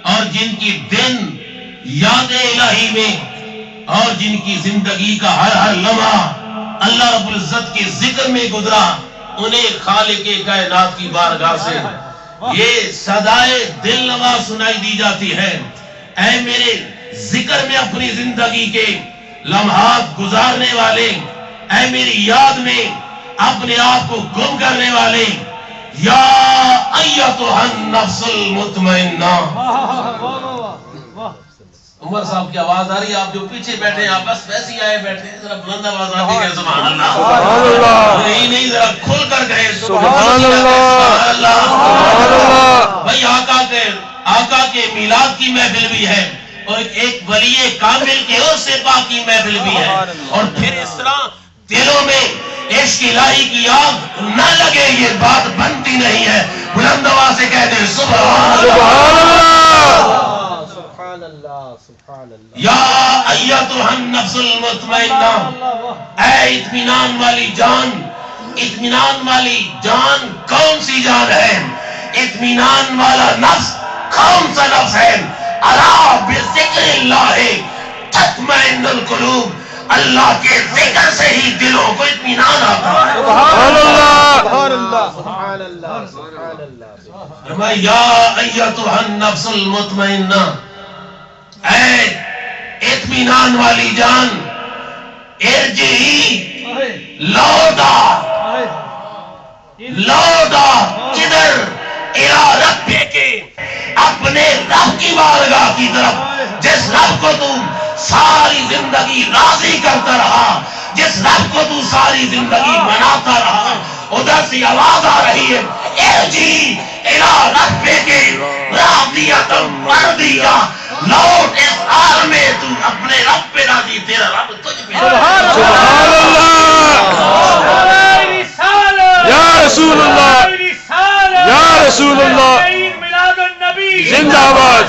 اور جن کی دن یاد الہی میں اور جن کی زندگی کا ہر ہر لمحہ اللہ رب العزت کے ذکر میں گزرا، انہیں خالق کائنات کی بارگاہ سے یہ صدائے دل نواز سنائی دی جاتی ہے، اے میرے ذکر میں اپنی زندگی کے لمحات گزارنے والے، اے میری یاد میں اپنے آپ کو گم کرنے والے، یا ایتھا النفس المطمئنہ۔ عمر صاحب کی آواز آ رہی ہے؟ آپ جو پیچھے بیٹھے ہیں آپ بس ویسے ہی آئے بیٹھے ہیں، ذرا بلند آواز آتی ہے سبحان اللہ، سبحان اللہ، نہیں ذرا کھل کر کہے سبحان اللہ، سبحان اللہ۔ بھائی آقا کے میلاد کی محفل بھی ہے، اور ایک ولی کامل کے عرس پاک کی محفل بھی ہے، اور پھر اس طرح دلوں میں عشق الہی کی آگ نہ لگے یہ بات بنتی نہیں ہے۔ بلند آواز سے کہتے ہیں سبحان اللہ، یا ایتھا النفس المطمئنہ، اے اطمینان والی جان۔ اطمینان والی جان کون سی جان ہے؟ اطمینان والا نفس کون سا نفس ہے؟ الا بذکر اللہ تطمئن القلوب، اللہ کے ذکر سے ہی دلوں کو اطمینان آتا ہے۔ سبحان اللہ، سبحان اللہ، سبحان اللہ، سبحان اللہ۔ یا ایتھا النفس المطمئنہ، اے اطمینان والی جان، ارجعی، لوٹا، لوٹا کدھر؟ الی ربک، اپنے رب کی بارگاہ کی طرف، جس رب کو تم ساری زندگی راضی کرتا رہا، جس رب کو تو ساری زندگی مناتا رہا۔ ادھر سے آواز آ رہی ہے ارجعی الی ربک راضیۃ مرضیہ، لوٹ اس حال میں تو اپنے رب پہ راضی، تیرا رب تجھ پہ۔ سبحان اللہ، یا رسول اللہ، یا رسول اللہ، زندہ آباد،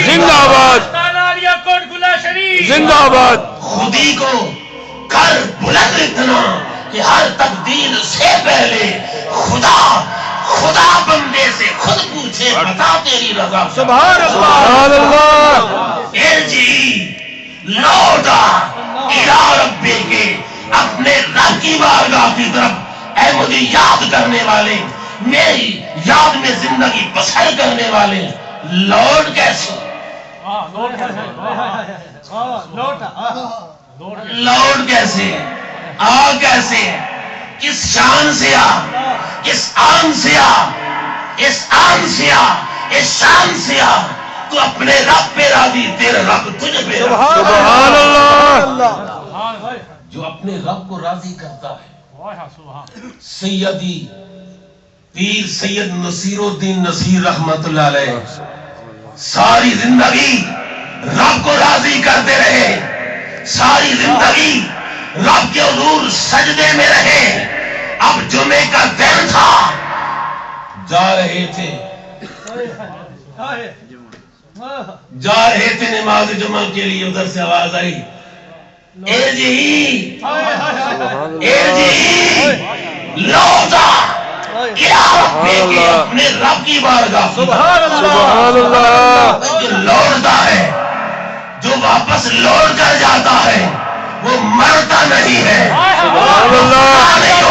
زندہ آباد، زندہ آباد۔ خودی کو کر بلند اتنا کہ ہر تبدیل سے پہلے خدا بندے سے خود پوچھے بتا تیری رضا۔ سبحان اللہ، ارجعی، لوٹا، الی ربک، اپنے رب کی بارگاہ کی طرف، اے مجھے یاد کرنے والے، میری یاد میں زندگی بسر کرنے والے۔ لوٹ کیسے؟ لوٹ کیسے؟ آ کیسے؟ کس شان سے آ؟ کس آن سے آ؟ اس آن سے آ، اس شان سے آ، تو اپنے رب پہ راضی، تیرے رب تجھے پہ راضی۔ سبحان اللہ، جو اپنے رب کو راضی کرتا ہے۔ سیدی پیر سید نصیر الدین نصیر رحمت اللہ علیہ ساری زندگی رب کو راضی کرتے رہے، ساری زندگی رب کے حضور سجدے میں رہے۔ اب جمعے کا دن تھا، جا رہے تھے نماز جمعہ کے لیے، ادھر سے آواز آئی ارجعی، ارجعی، لوٹا، اپنے رب کی بارگاہ۔ سبحان اللہ، جو لوٹتا ہے، جو واپس لوٹ کر جاتا ہے، وہ مرتا نہیں ہے، وہ نہیں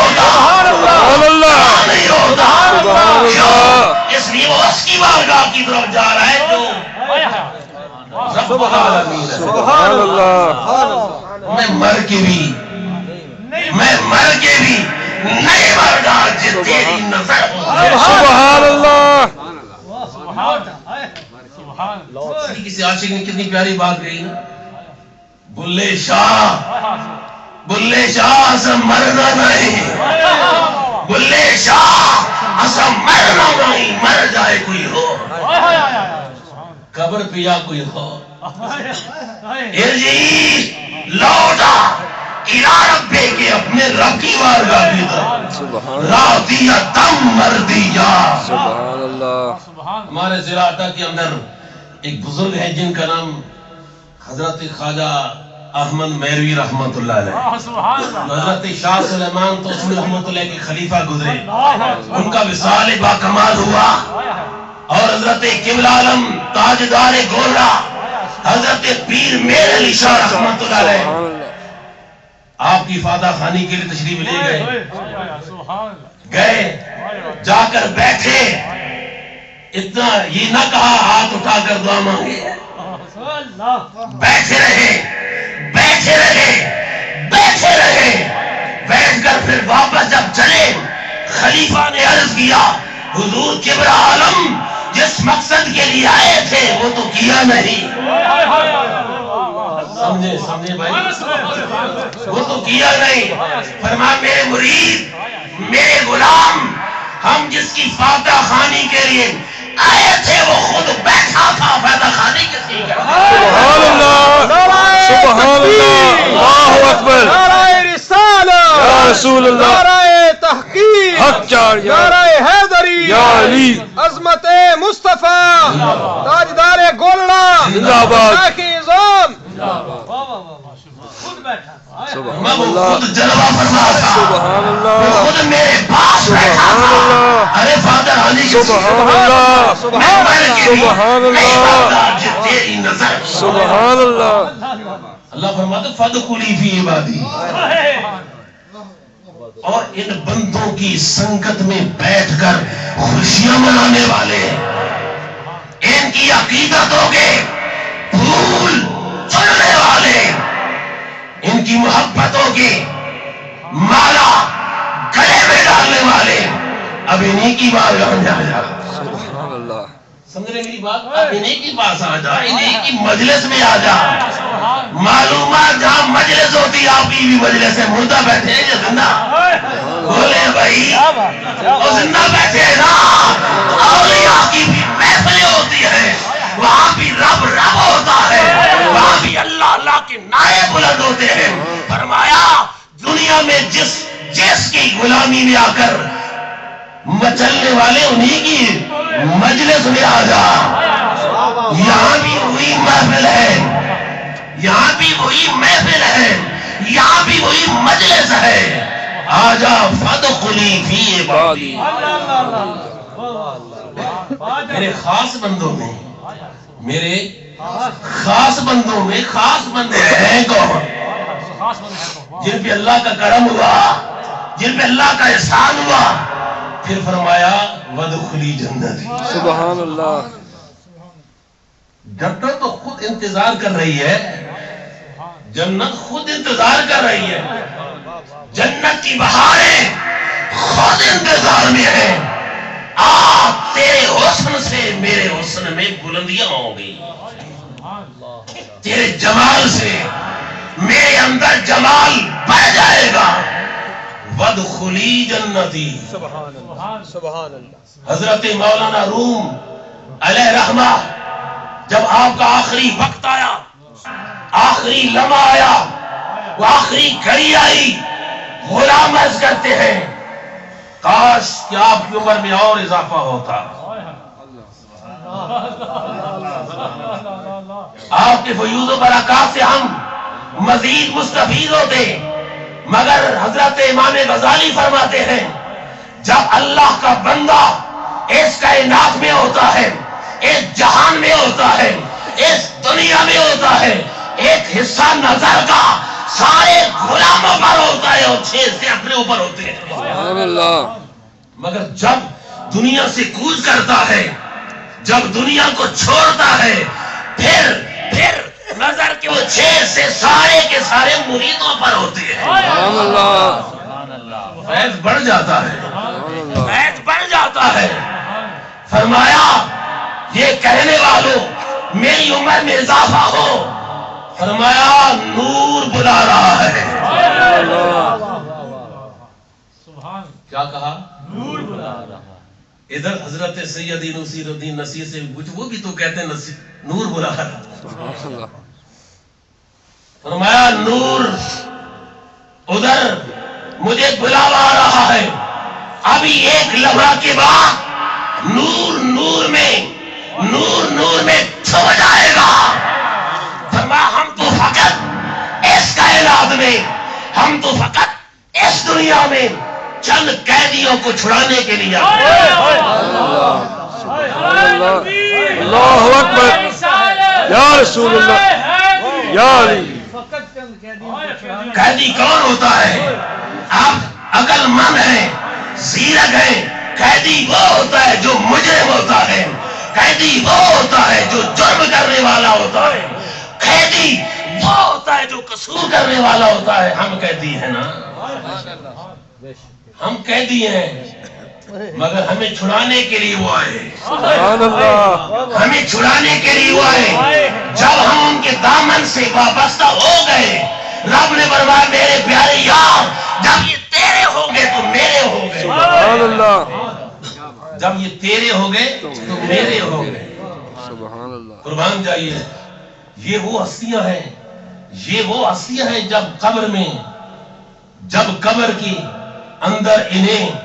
ہوتا، اس لیے وہ اس کی بارگاہ کی طرف جا رہا ہے جو رب العالمین ہے۔ سبحان اللہ، میں مر کے بھی نہیں مردا جس تیری نظر۔ سبحان اللہ، کسی عاشق نے کتنی پیاری بات کہی نا، بلے شاہ اسا مرنا نہیں، بلے شاہ اسا مرنا نہیں، مر جائے کوئی ہو قبر پہ یا کوئی ہو۔ ارجعی، لوٹا، الی ربک، اپنے رب کی بارگاہ کی طرف، راضیۃ مرضیہ۔ سبحان اللہ۔ ہمارے زراعتہ کے اندر ایک بزرگ ہے جن کا نام حضرت خواجہ احمد میروی رحمت اللہ علیہ، حضرت شاہ سلیمان توسوی رحمت اللہ کے خلیفہ گزرے، ان کا وصال با کمال ہوا، اور حضرت حضرت قبلہ عالم تاجدار گولڑا حضرت پیر میر علی شاہ رحمت اللہ علیہ آپ کی فاتح خانی کے لیے تشریف لے گئے جا کر بیٹھے، اتنا یہ نہ کہا ہاتھ اٹھا کر دعا مانگے، بیٹھے رہے بیٹھے رہے بیٹھے رہے، بیٹھ کر پھر واپس جب چلے خلیفہ نے عرض کیا حضور کبر عالم جس مقصد کے لیے آئے تھے وہ تو کیا نہیں، سمجھے بھائی، وہ تو کیا نہیں۔ فرمایا میرے مرید میرے غلام ہم جس کی فاتح خانی کے لیے آئے تھے وہ خود بیٹھا تھا، فاتح خانی کس کی کرتا۔ سبحان اللہ سبحان اللہ اللہ اکبر، نعرہ رسالہ یا رسول اللہ، نعرہ تحقیق، حق چار یا نعرہ حیدری، یا علی، عظمت مصطفیٰ، تاجدار گولڑا زندہ آباد، شاہ نظام۔ سبحان میں وہ اللہ خود جلوہ فرما تھا، سبحان وہ اللہ خود میرے پاس بیٹھا سبحان تھا۔ اللہ ارے فاتح خانی کس کی سبحان اللہ سبحان اللہ تیری نظر۔ سبحان اللہ۔ اللہ فرماتا فَادْخُلِي فِي عِبَادِي، اور ان بندوں کی سنگت میں بیٹھ کر خوشیاں منانے والے، ان کی عقیدتوں کے پھول چڑھنے والے، ان کی محبتوں کی مالا گلے میں ڈالنے والے، اب انہی کی بارگاہ میں آ جا۔ سبحان اللہ سمجھ رہے میری بات؟ اب انہی کی پاس آ جا، انہی کی مجلس میں آ جا۔ معلومات جہاں مجلس ہوتی، آپ کی بھی مجلس ہے، مردہ بیٹھے ہیں یا زندہ؟ بولے بھائی وہ زندہ بیٹھے ہیں نا، اولیاء کی بھی محفلیں ہوتی ہیں، وہاں بھی رب رب ہوتا ہے، وہاں بھی اللہ اللہ کے نعرے بلند ہوتے ہیں۔ فرمایا دنیا میں جس کی غلامی میں آ کر مچلنے والے انہی کی مجلس میں آ جا۔ یہاں بھی وہی محفل ہے، یہاں بھی وہی محفل ہے، یہاں بھی وہی مجلس ہے۔ آجا فَادْخُلِي فِي عِبَادِي، میرے خاص بندوں میں، میرے خاص بندوں میں خاص بندے ہیں کون؟ جن پہ اللہ کا کرم ہوا، جن پہ اللہ کا احسان ہوا۔ پھر فرمایا وَادْخُلِي جَنَّتِي، سبحان اللہ۔ جنت تو خود انتظار کر رہی ہے، جنت خود انتظار کر رہی ہے، جنت کی بہاریں خود انتظار میں ہیں۔ تیرے حسن سے میرے حسن میں بلندیاں ہوں گی، تیرے جمال سے میرے اندر جمال بڑھ جائے گا۔ وَادْخُلِي جَنَّتِي، سبحان اللہ۔ حضرت مولانا روم علیہ رحمہ جب آپ کا آخری وقت آیا، آخری لمحہ آیا، وہ آخری گھڑی آئی، غلام عرض کرتے ہیں کاش کہ آپ کی عمر میں اور اضافہ ہوتا، آپ کے فیوض و برکات سے ہم مزید مستفید ہوتے۔ مگر حضرت امام غزالی فرماتے ہیں جب اللہ کا بندہ اس کائنات میں ہوتا ہے، اس جہان میں ہوتا ہے، اس دنیا میں ہوتا ہے، ایک حصہ نظر کا سارے غلاموں پر ہوتا ہے اور 6 سے اپنے اوپر ہوتے ہیں۔ سبحان اللہ۔ مگر جب دنیا سے کوچ کرتا ہے، جب دنیا کو چھوڑتا ہے، پھر نظر کے وہ 6 سے سارے کے سارے مریدوں پر ہوتے ہیں۔ سبحان اللہ فیض بڑھ جاتا ہے، سبحان اللہ۔ فیض بڑھ جاتا ہے۔ فرمایا یہ کہنے والوں میری عمر میں اضافہ ہو، فرمایا نور بلا رہا ہے۔ کیا کہا؟ نور بلا رہا۔ ادھر حضرت سیدی نصیر الدین نصیر سے پوچھ، وہ بھی تو کہتے ہیں نور بلا رہا۔ سبحان اللہ۔ فرمایا نور ادھر مجھے بلاوا آ رہا ہے، ابھی ایک لمحہ کے بعد نور میں چھو جائے گا۔ فرمایا ہم تو فقط اس کائنات میں، ہم تو فقط اس دنیا میں چند قیدیوں کو چھڑانے کے لیے آئے۔ اللہ اکبر یا رسول اللہ یا علی. قیدی کون ہوتا ہے؟ آپ عقل مند ہیں، زیرک ہیں. قیدی وہ ہوتا ہے جو مجرم ہوتا ہے. قیدی وہ ہوتا ہے جو جرم کرنے والا ہوتا ہے. قیدی وہ ہوتا ہے جو قصور کرنے والا ہوتا ہے. ہم قیدی ہیں نا، ہم قیدی ہیں، مگر ہمیں چھڑانے کے لیے وہ آئے. سبحان اللہ. ہمیں چھڑانے کے لیے وہ آئے. جب ہم ان کے دامن سے وابستہ ہو گئے، رب نے فرمایا میرے پیارے یار، جب یہ تیرے ہو گئے تو میرے ہو گئے. سبحان اللہ. جب یہ تیرے ہو گئے تو میرے ہو گئے. سبحان اللہ. قربان جائیے. یہ وہ ہستیاں ہیں، یہ وہ ہستیاں ہیں جب قبر میں، جب قبر کی اندر انہیں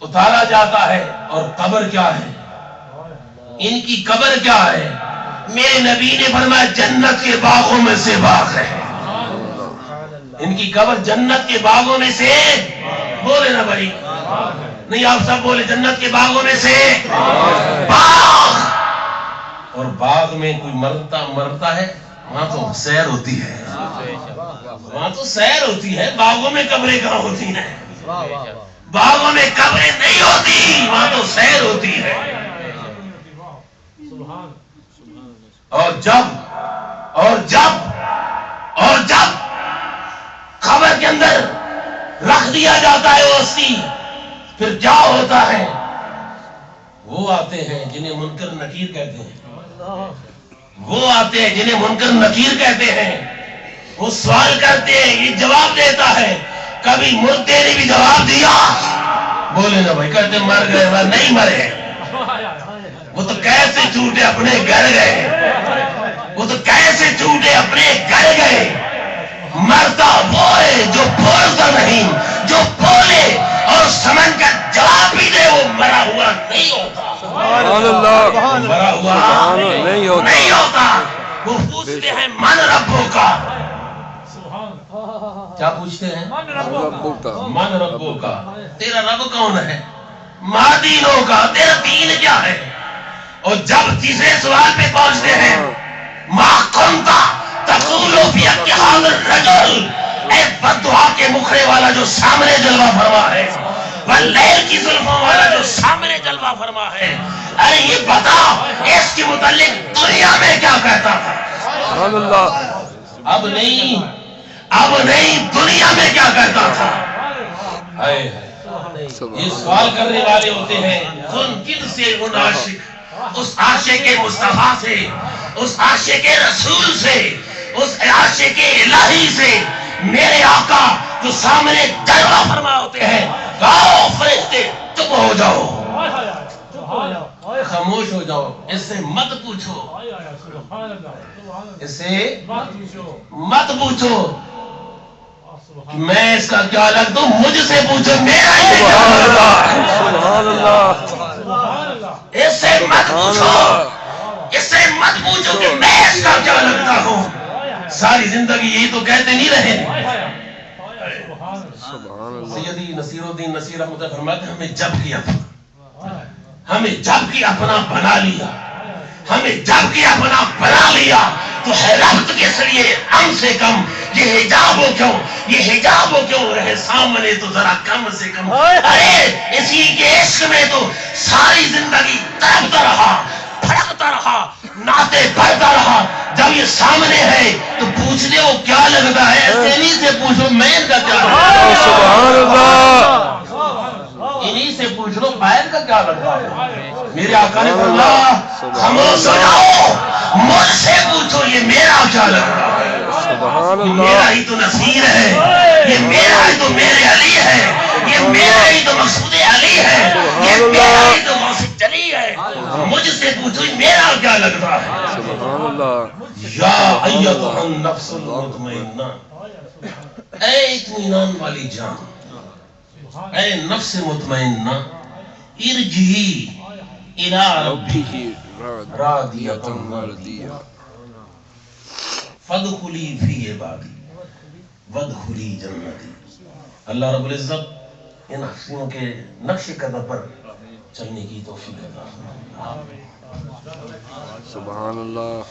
اتارا جاتا ہے. اور قبر کیا ہے؟ ان کی قبر کیا ہے؟ میرے نبی نے فرمایا جنت کے باغوں میں سے باغ ہے. ان کی قبر جنت کے باغوں میں سے، بولے نا بھائی، نہیں آپ سب بولے، جنت کے باغوں میں سے باغ. اور باغ میں کوئی مرتا ہے وہاں تو سیر ہوتی ہے، وہاں تو سیر ہوتی ہے. باغوں میں قبریں کہاں ہوتی ہیں؟ باغوں میں قبریں نہیں ہوتی، وہاں تو سیر ہوتی ہے. اور جب قبر کے اندر رکھ دیا جاتا ہے وہ ہستی، پھر کیا ہوتا ہے؟ وہ آتے ہیں جنہیں منکر نکیر کہتے ہیں. وہ آتے ہیں جنہیں منکر نکیر کہتے ہیں. وہ سوال کرتے ہیں، یہ جواب دیتا ہے. کبھی مردے نے بھی جواب دیا، بولے نا بھائی، کہتے مر گئے، وہ نہیں مرے. وہ تو کیسے جھوٹے اپنے گھر گئے، وہ تو کیسے جھوٹے اپنے گھر گئے. مرتا وہ ہے جو بولتا نہیں، جو بولے اور سمجھ کر جواب بھی دے، وہ مرا ہوا نہیں ہوتا. سبحان اللہ. مرا ہوا نہیں ہوتا. وہ پوچھتے ہیں من ربوں کا. کیا پوچھتے ہیں؟ من ربوں کا. تیرا رب کون ہے؟ ماں دینوں کا. تیرا دین کیا ہے؟ اور جب تیسرے سوال پہ پہنچتے ہیں، ماں کنتا تقول فی اتحاد الرجل، اے بددعا کے مکھڑے والا جو سامنے جلوہ فرما ہے، واللیل کی زلفوں والا جو سامنے جلوہ فرما ہے، ارے یہ بتا اس کے متعلق دنیا میں کیا کہتا تھا؟ سبحان اللہ. اب نہیں دنیا میں کیا کہتا تھا؟ یہ سوال کرنے والے ہوتے ہیں. کن سے ان عاشق، اس عاشق مصطفیٰ سے، اس عاشق رسول سے، اس عاشق الہی سے، میرے آقا جو سامنے جلوہ فرما ہوتے ہیں. گاؤ فرشتے چپ ہو جاؤ، خاموش ہو جاؤ، اس سے مت پوچھو، اس سے مت پوچھو کہ میں اس کا کیا لگ دوں. مجھ سے پوچھو میرا یہ کیا لگتا ہے. سبحان اللہ. اس سے مت پوچھو، اس سے مت پوچھو کہ میں اس کا کیا لگتا ہوں. ساری زندگی یہی تو کہتے نہیں رہے. سبحان اللہ. سیدی نصیر الدین نصیر رحمۃ اللہ فرماتے ہیں ہمیں جب کی اپنا بنا لیا، ہمیں جب کی اپنا بنا لیا تو حیرت کس لیے ہم سے کم. یہ حجاب ہو کیوں، یہ حجاب ہو کیوں رہے سامنے تو ذرا کم سے کم. ارے اسی کے عشق میں تو ساری زندگی تڑپتا رہا، پھڑکتا رہا، ناطے پڑھتا رہا. جب یہ سامنے ہے تو پوچھ لے وہ کیا لگتا ہے. انہی سے پوچھو میں ان کا کیا لگتا ہے. سبحان اللہ. انہی سے پوچھ لو پیر کا کیا لگتا ہے. میرے آقا نے فرمایا خاموش ہو جاؤ، مجھ سے پوچھو یہ میرا کیا لگتا ہے. سبحان یہ اللہ. میرا ہی تو نصیر ہے، یہ میرا ہی تو میرے علی ہے، یہ میرا ہی تو مقصود علی ہے، یہ میرا ہی تو موسیق جلی ہے. مجھ سے پوچھو یہ میرا کیا لگتا ہے. سبحان اللہ. یا ایتھا النفس المطمئنہ، اے اطمینان والی جان، اے نفس مطمئنہ، ارجعی الی ربک راضیۃ مرضیہ فادخلی فی عبادی وادخلی جنتی. اللہ رب العزت ان ہستیوں کے نقش قدم پر چلنے کی توفیق عطا فرما۔ سبحان اللہ